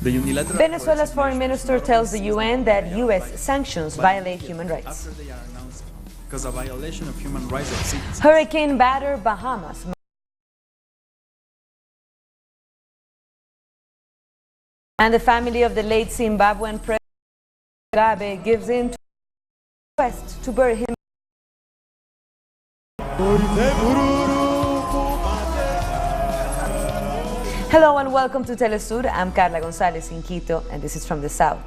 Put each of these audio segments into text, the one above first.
Venezuela's foreign minister tells the UN that U.S. sanctions violate human rights. Hurricane batter Bahamas. And the family of the late Zimbabwean president Mugabe gives in to a request to bury him. Hello and welcome to Telesur. I'm Carla Gonzalez in Quito, and this is from the South.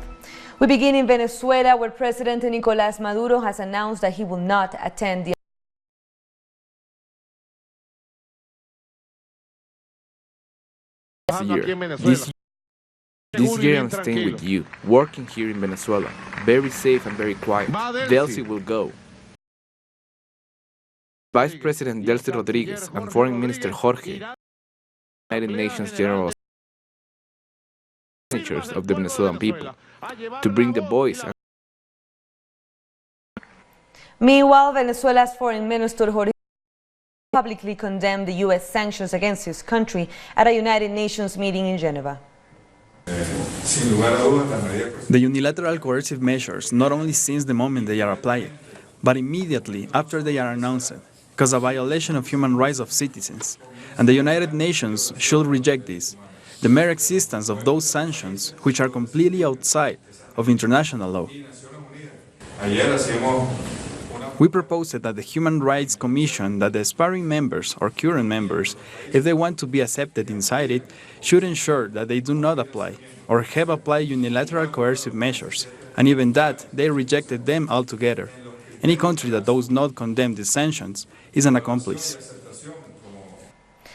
We begin in Venezuela, where President Nicolás Maduro has announced that he will not attend the This year I'm staying with you, working here in Venezuela. Very safe and very quiet. Delcy will go. Vice President Delcy Rodriguez and Foreign Minister Jorge, United Nations General signatures of the Venezuelan people, to bring the boys. Meanwhile, Venezuela's Foreign Minister Jorge publicly condemned the U.S. sanctions against his country at a United Nations meeting in Geneva. The unilateral coercive measures not only since the moment they are applied, but immediately after they are announced, cause a violation of human rights of citizens, and the United Nations should reject this. The mere existence of those sanctions, which are completely outside of international law. We proposed that the Human Rights Commission, that the aspiring members or current members, if they want to be accepted inside it, should ensure that they do not apply or have applied unilateral coercive measures, and even that, they rejected them altogether. Any country that does not condemn these sanctions is an accomplice.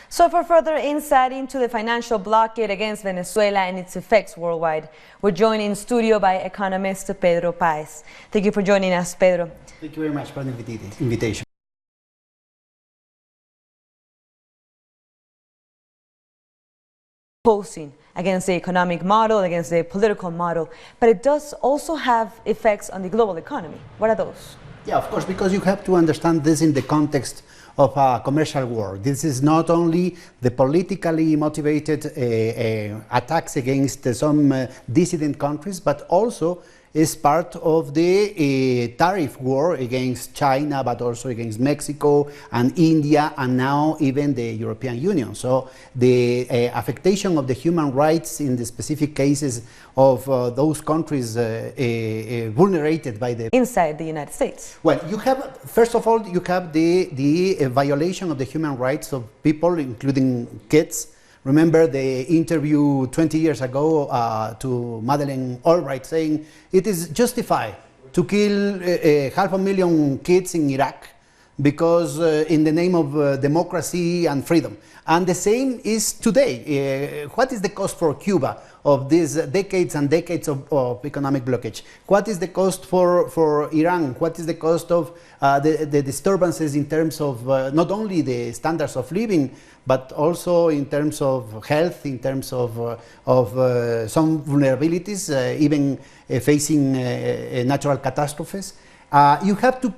So for further insight into the financial blockade against Venezuela and its effects worldwide, we're joined in studio by Economist Pedro Paez. Thank you for joining us, Pedro. Thank you very much for the invitation. Posing against the economic model, against the political model, but it does also have effects on the global economy. What are those? Yeah, of course, because you have to understand this in the context of a commercial war. This is not only the politically motivated attacks against some dissident countries, but also is part of the tariff war against China, but also against Mexico and India, and now even the European Union. So the affectation of the human rights in the specific cases of those countries vulnerated by the... Inside the United States. Well, you have, first of all, you have the violation of the human rights of people, including kids. Remember the interview 20 years ago to Madeleine Albright saying it is justified to kill 500,000 kids in Iraq because in the name of democracy and freedom. And the same is today. What is the cost for Cuba of these decades and decades of economic blockage? What is the cost for Iran? What is the cost of the disturbances in terms of not only the standards of living, but also in terms of health, in terms of some vulnerabilities, even facing natural catastrophes? You have to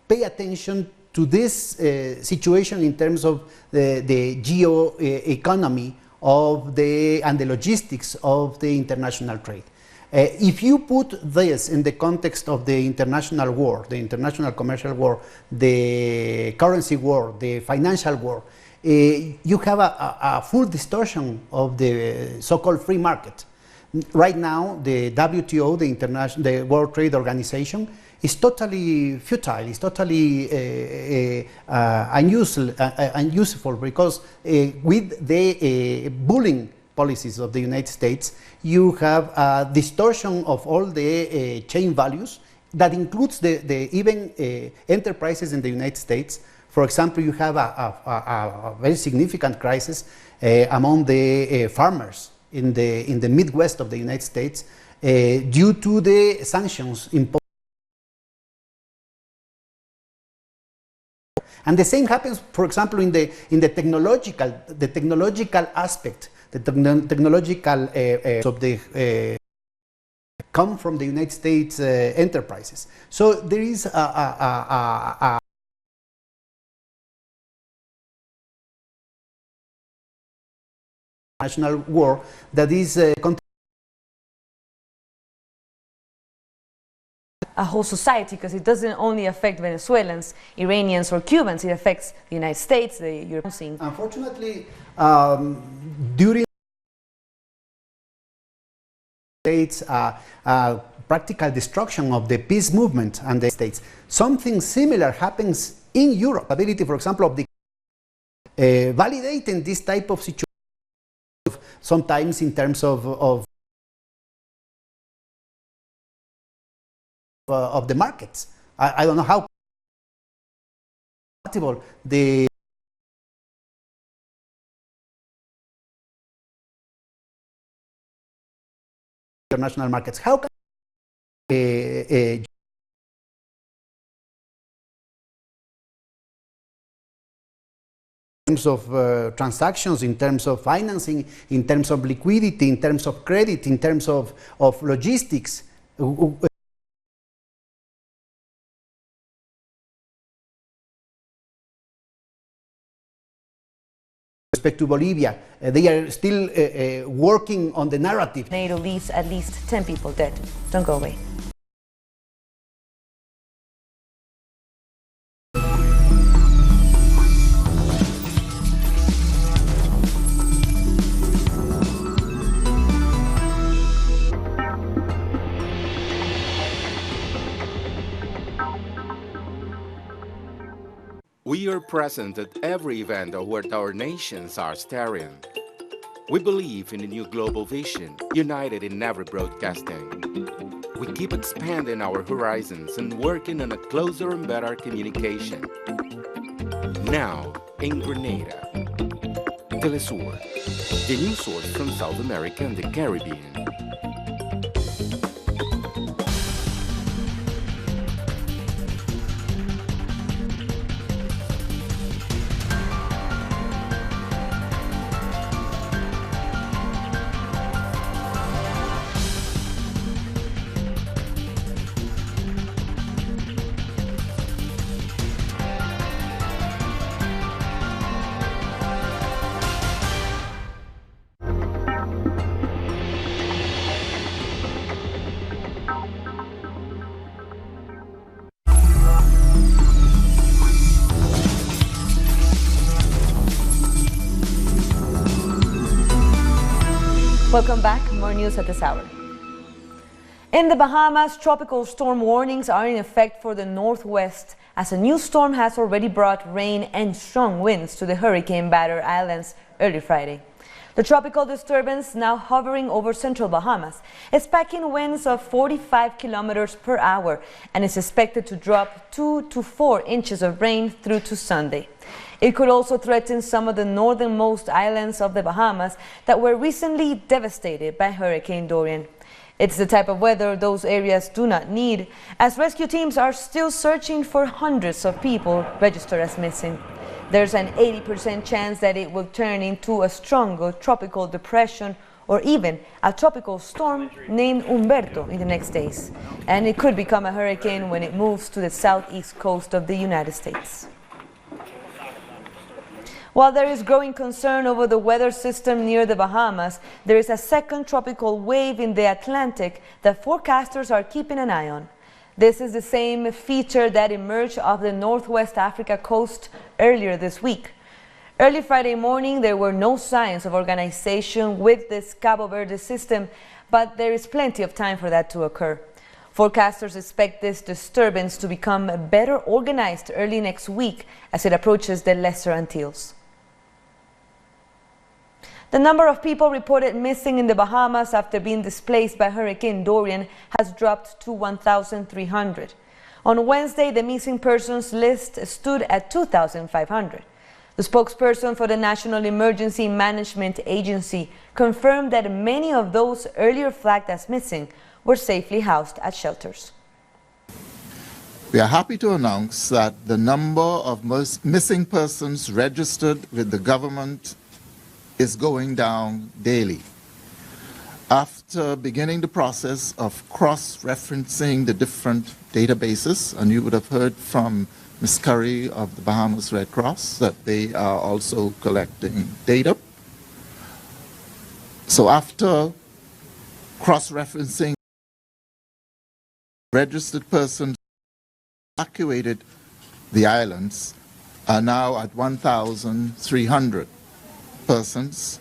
pay attention to this situation in terms of the geo-economy and the logistics of the international trade. If you put this in the context of the international war, the international commercial war, the currency war, the financial war, you have a full distortion of the so-called free market. Right now, the WTO, the World Trade Organization, is totally futile, is totally unuseful because with the bullying policies of the United States, you have a distortion of all the chain values that includes even enterprises in the United States. For example, you have a very significant crisis among the farmers in the Midwest of the United States due to the sanctions imposed. And the same happens, for example, in the technological aspect, the technological of the come from the United States enterprises. So there is a national war that is a whole society, because it doesn't only affect Venezuelans, Iranians, or Cubans. It affects the United States, the European scene. Unfortunately, during states practical destruction of the peace movement and the states, something similar happens in Europe. Ability, for example, of the validating this type of situation, sometimes in terms of the markets. I don't know how compatible the international markets. How can in terms of transactions, in terms of financing, in terms of liquidity, in terms of credit, in terms of logistics, respect to Bolivia, they are still working on the narrative. NATO leaves at least 10 people dead. Don't go away. We are present at every event where our nations are staring. We believe in a new global vision, united in every broadcasting. We keep expanding our horizons and working on a closer and better communication. Now, in Grenada, Telesur, the news source from South America and the Caribbean. Welcome back. More news at this hour. In the Bahamas, tropical storm warnings are in effect for the northwest, as a new storm has already brought rain and strong winds to the hurricane-battered islands early Friday. The tropical disturbance, now hovering over central Bahamas, is packing winds of 45 kilometers per hour and is expected to drop 2 to 4 inches of rain through to Sunday. It could also threaten some of the northernmost islands of the Bahamas that were recently devastated by Hurricane Dorian. It's the type of weather those areas do not need, as rescue teams are still searching for hundreds of people registered as missing. There's an 80% chance that it will turn into a stronger tropical depression or even a tropical storm named Humberto in the next days. And it could become a hurricane when it moves to the southeast coast of the United States. While there is growing concern over the weather system near the Bahamas, there is a second tropical wave in the Atlantic that forecasters are keeping an eye on. This is the same feature that emerged off the Northwest Africa coast earlier this week. Early Friday morning, there were no signs of organization with this Cabo Verde system, but there is plenty of time for that to occur. Forecasters expect this disturbance to become better organized early next week as it approaches the Lesser Antilles. The number of people reported missing in the Bahamas after being displaced by Hurricane Dorian has dropped to 1,300. On Wednesday, the missing persons list stood at 2,500. The spokesperson for the National Emergency Management Agency confirmed that many of those earlier flagged as missing were safely housed at shelters. We are happy to announce that the number of missing persons registered with the government is going down daily. After beginning the process of cross-referencing the different databases, and you would have heard from Ms. Curry of the Bahamas Red Cross that they are also collecting data. So after cross-referencing registered persons evacuated the islands are now at 1,300 persons,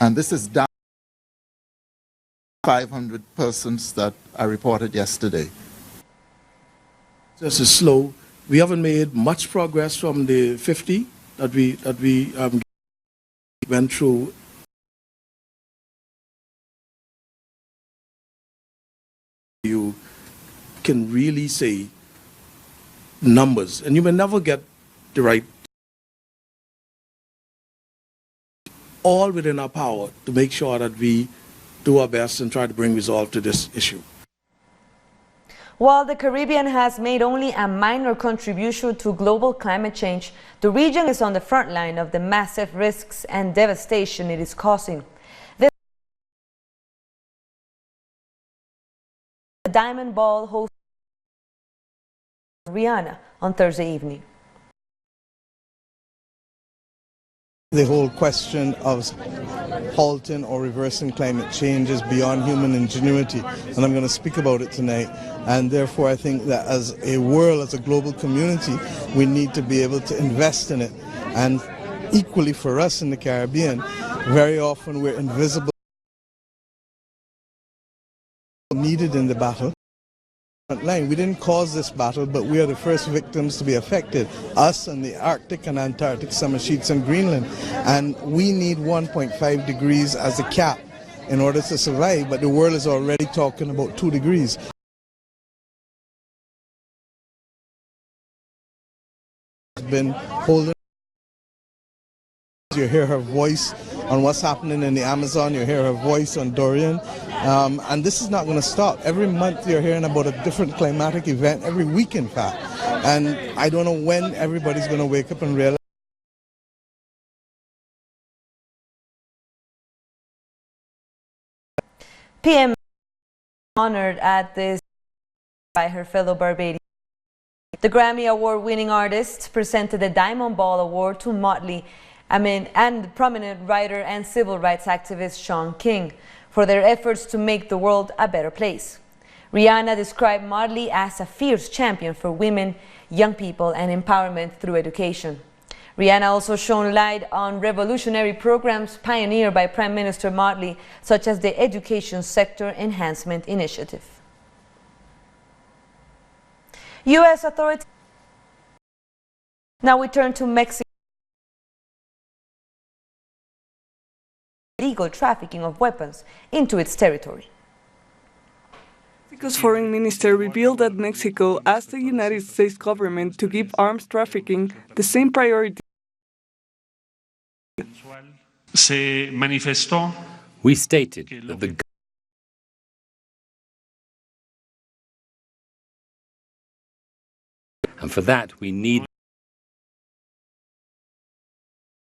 and this is down 500 persons that I reported yesterday. This is slow. We haven't made much progress from the 50 that we went through. You can really say numbers, and you may never get the right. All within our power to make sure that we do our best and try to bring resolve to this issue. While the Caribbean has made only a minor contribution to global climate change, the region is on the front line of the massive risks and devastation it is causing. The Diamond Ball hosted Rihanna on Thursday evening. The whole question of halting or reversing climate change is beyond human ingenuity, and I'm going to speak about it tonight. And therefore, I think that as a world, as a global community, we need to be able to invest in it. And equally for us in the Caribbean, very often we're invisible, needed in the battle. Line. We didn't cause this battle, but we are the first victims to be affected, us and the Arctic and Antarctic summer sheets in Greenland. And we need 1.5 degrees as a cap in order to survive, but the world is already talking about 2 degrees. Been holding. You hear her voice on what's happening in the Amazon, you hear her voice on Dorian, and this is not going to stop. Every month you're hearing about a different climatic event, every week in fact, and I don't know when everybody's going to wake up and realize. PM honored at this by her fellow Barbadians. The Grammy Award-winning artist presented the Diamond Ball Award to Motley and prominent writer and civil rights activist Shaun King for their efforts to make the world a better place. Rihanna described Motley as a fierce champion for women, young people, and empowerment through education. Rihanna also shone light on revolutionary programs pioneered by Prime Minister Motley, such as the Education Sector Enhancement Initiative. U.S. authorities. Now we turn to Mexico. Illegal trafficking of weapons into its territory. Mexico's foreign minister revealed that Mexico asked the United States government to give arms trafficking the same priority. We stated that the and for that we need.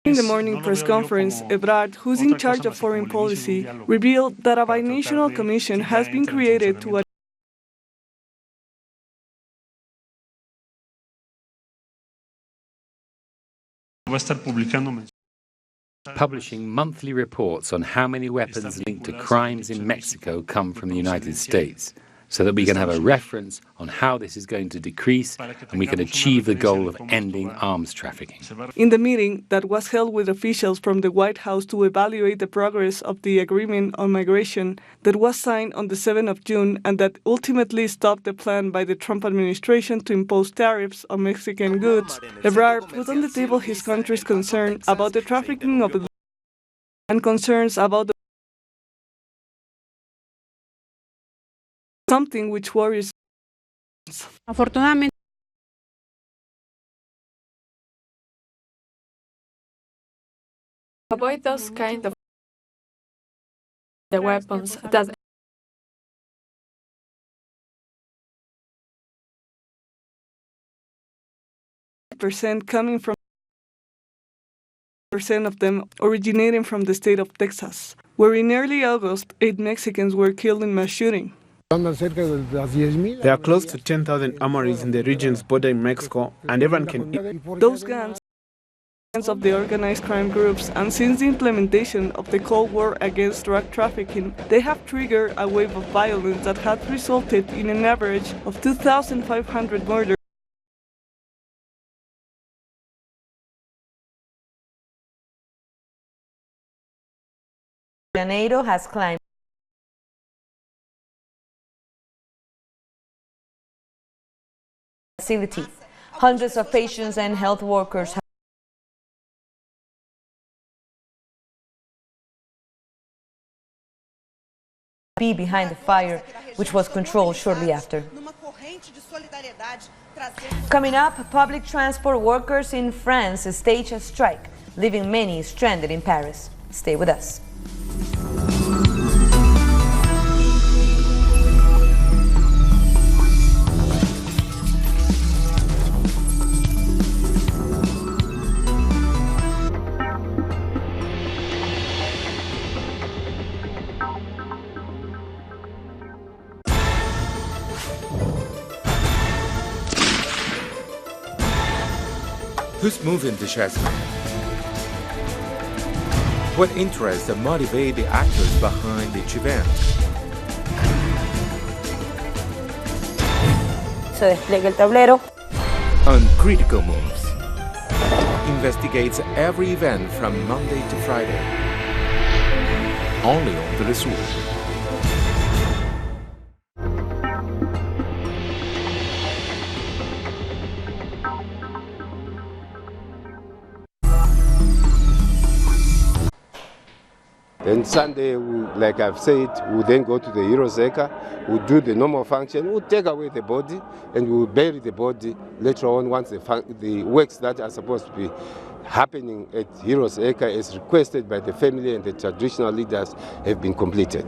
In the morning press conference, Ebrard, who's in charge of foreign policy, revealed that a binational commission has been created to publishing monthly reports on how many weapons linked to crimes in Mexico come from the United States, so that we can have a reference on how this is going to decrease and we can achieve the goal of ending arms trafficking. In the meeting that was held with officials from the White House to evaluate the progress of the agreement on migration that was signed on the 7th of June and that ultimately stopped the plan by the Trump administration to impose tariffs on Mexican goods, Ebrard put on the table his country's concern about the trafficking of and concerns about something which worries. Afortunadamente, avoid those kind of the weapons that percent coming from percent of them originating from the state of Texas, where in early August 8 Mexicans were killed in mass shooting. There are close to 10,000 armories in the regions bordering Mexico, and everyone can. Those guns of the organized crime groups, and since the implementation of the Cold War against drug trafficking, they have triggered a wave of violence that has resulted in an average of 2,500 murders. Janeiro has climbed facility. Hundreds of patients and health workers have be behind the fire, which was controlled shortly after. Coming up, public transport workers in France stage a strike, leaving many stranded in Paris. Stay with us. Who's moving the chessmen? What interests motivate the actors behind each event? Se despliega el tablero. Uncritical Moves investigates every event from Monday to Friday. Only on Telesur. And Sunday, like I've said, we then go to the Eurozeka, we do the normal function, we take away the body, and we bury the body later on once the works that are supposed to be happening at Eurozeka as requested by the family and the traditional leaders have been completed.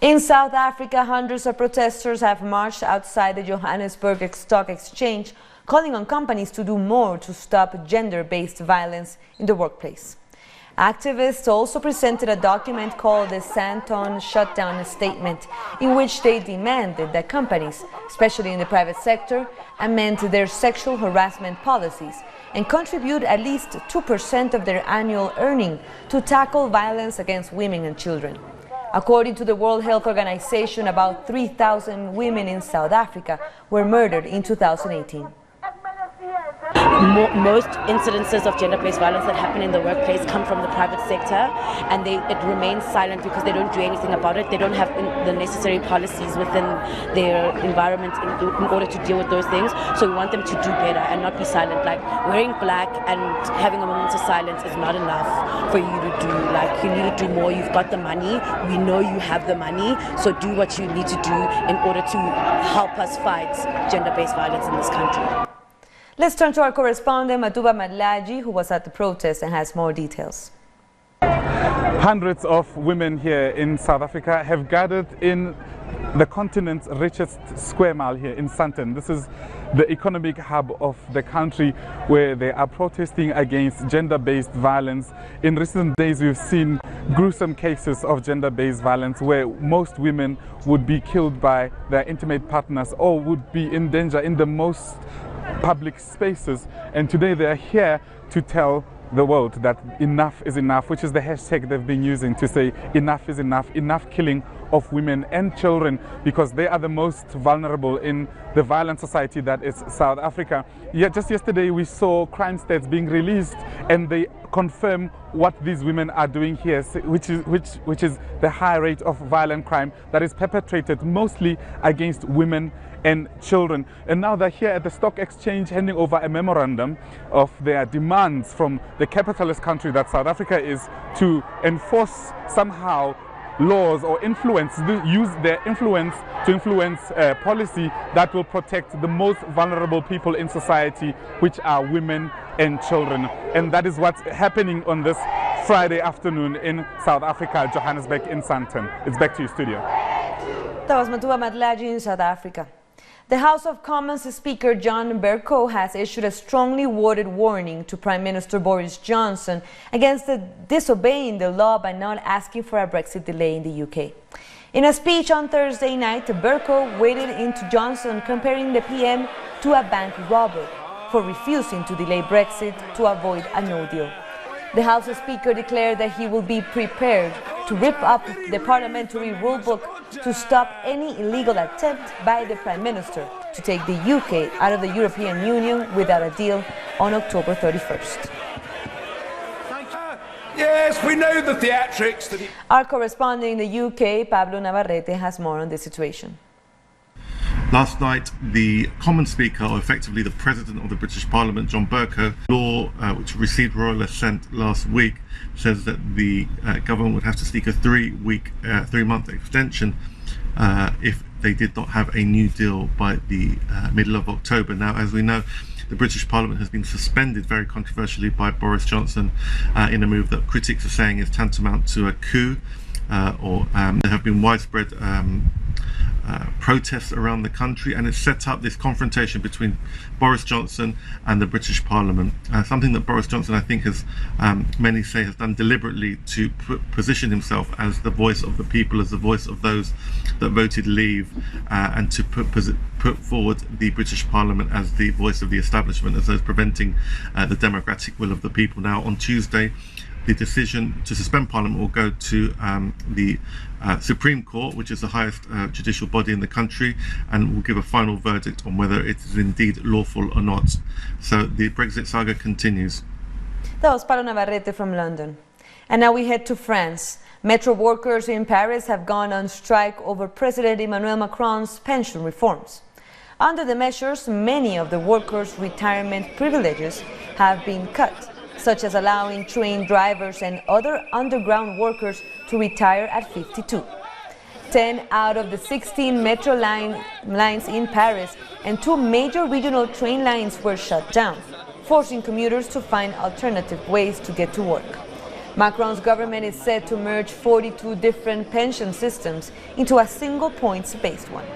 In South Africa, hundreds of protesters have marched outside the Johannesburg Stock Exchange, calling on companies to do more to stop gender-based violence in the workplace. Activists also presented a document called the Santon Shutdown Statement, in which they demanded that companies, especially in the private sector, amend their sexual harassment policies and contribute at least 2% of their annual earning to tackle violence against women and children. According to the World Health Organization, about 3,000 women in South Africa were murdered in 2018. Most incidences of gender-based violence that happen in the workplace come from the private sector, and it remains silent because they don't do anything about it. They don't have the necessary policies within their environment in order to deal with those things. So we want them to do better and not be silent. Like, wearing black and having a moment of silence is not enough for you to do. Like, you need to do more. You've got the money. We know you have the money. So do what you need to do in order to help us fight gender-based violence in this country. Let's turn to our correspondent, Matuba Madlaji, who was at the protest and has more details. Hundreds of women here in South Africa have gathered in the continent's richest square mile here in Sandton. This is the economic hub of the country, where they are protesting against gender-based violence. In recent days, we've seen gruesome cases of gender-based violence where most women would be killed by their intimate partners or would be in danger in the most public spaces, and today they are here to tell the world that enough is enough, which is the hashtag they've been using to say enough is enough, enough killing of women and children, because they are the most vulnerable in the violent society that is South Africa. Yet just yesterday we saw crime stats being released, and they confirm what these women are doing here, which is the high rate of violent crime that is perpetrated mostly against women and children. And now they're here at the stock exchange handing over a memorandum of their demands from the capitalist country that South Africa is, to enforce somehow laws or use their influence to influence policy that will protect the most vulnerable people in society, which are women and children. And that is what's happening on this Friday afternoon in South Africa, Johannesburg in Sandton. It's back to you, studio. That was Matuba Madlaji in South Africa. The House of Commons Speaker John Bercow has issued a strongly worded warning to Prime Minister Boris Johnson against disobeying the law by not asking for a Brexit delay in the UK. In a speech on Thursday night, Bercow waded into Johnson, comparing the PM to a bank robber. for refusing to delay Brexit to avoid a no deal. The House Speaker declared that he will be prepared to rip up the parliamentary rulebook to stop any illegal attempt by the Prime Minister to take the UK out of the European Union without a deal on October 31st. Yes, we know the theatrics. Our correspondent in the UK, Pablo Navarrete, has more on this situation. Last night, the Common Speaker, or effectively the President of the British Parliament, John Bercow, law which received royal assent last week, says that the government would have to seek a three-month extension if they did not have a new deal by the middle of October. Now, as we know, the British Parliament has been suspended very controversially by Boris Johnson in a move that critics are saying is tantamount to a coup, there have been widespread protests around the country, and it's set up this confrontation between Boris Johnson and the British Parliament. Something that Boris Johnson, I think, has many say has done deliberately to position himself as the voice of the people, as the voice of those that voted leave, and to put forward the British Parliament as the voice of the establishment, as those preventing the democratic will of the people. Now, on Tuesday, the decision to suspend Parliament will go to the Supreme Court, which is the highest judicial body in the country, and will give a final verdict on whether it is indeed lawful or not. So the Brexit saga continues. That was Pablo Navarrete from London. And now we head to France. Metro workers in Paris have gone on strike over President Emmanuel Macron's pension reforms. Under the measures, many of the workers' retirement privileges have been cut, such as allowing train drivers and other underground workers to retire at 52. 10 out of the 16 metro lines in Paris and 2 major regional train lines were shut down, forcing commuters to find alternative ways to get to work. Macron's government is set to merge 42 different pension systems into a single points-based one.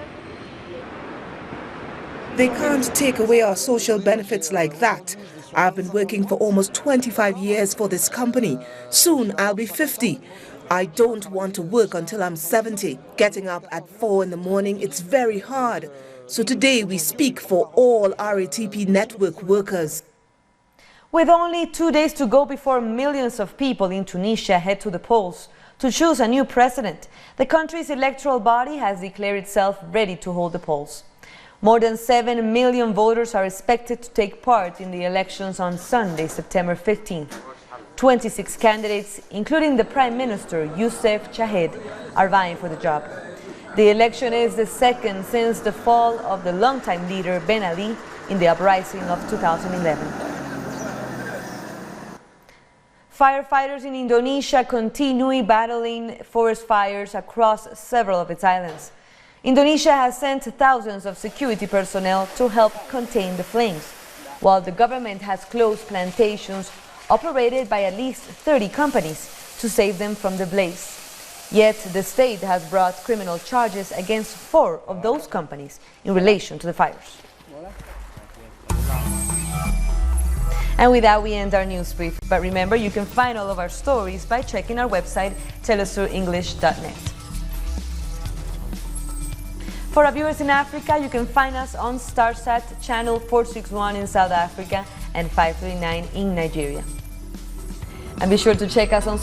They can't take away our social benefits like that. I've been working for almost 25 years for this company. Soon I'll be 50. I don't want to work until I'm 70. Getting up at 4 in the morning, it's very hard. So today we speak for all RATP network workers. With only 2 days to go before millions of people in Tunisia head to the polls to choose a new president, the country's electoral body has declared itself ready to hold the polls. More than 7 million voters are expected to take part in the elections on Sunday, September 15th. 26 candidates, including the Prime Minister, Youssef Chahed, are vying for the job. The election is the second since the fall of the longtime leader Ben Ali in the uprising of 2011. Firefighters in Indonesia continue battling forest fires across several of its islands. Indonesia has sent thousands of security personnel to help contain the flames, while the government has closed plantations operated by at least 30 companies to save them from the blaze. Yet the state has brought criminal charges against 4 of those companies in relation to the fires. And with that, we end our news brief. But remember, you can find all of our stories by checking our website, telesurenglish.net. For our viewers in Africa, you can find us on Starsat channel 461 in South Africa and 539 in Nigeria. And be sure to check us on social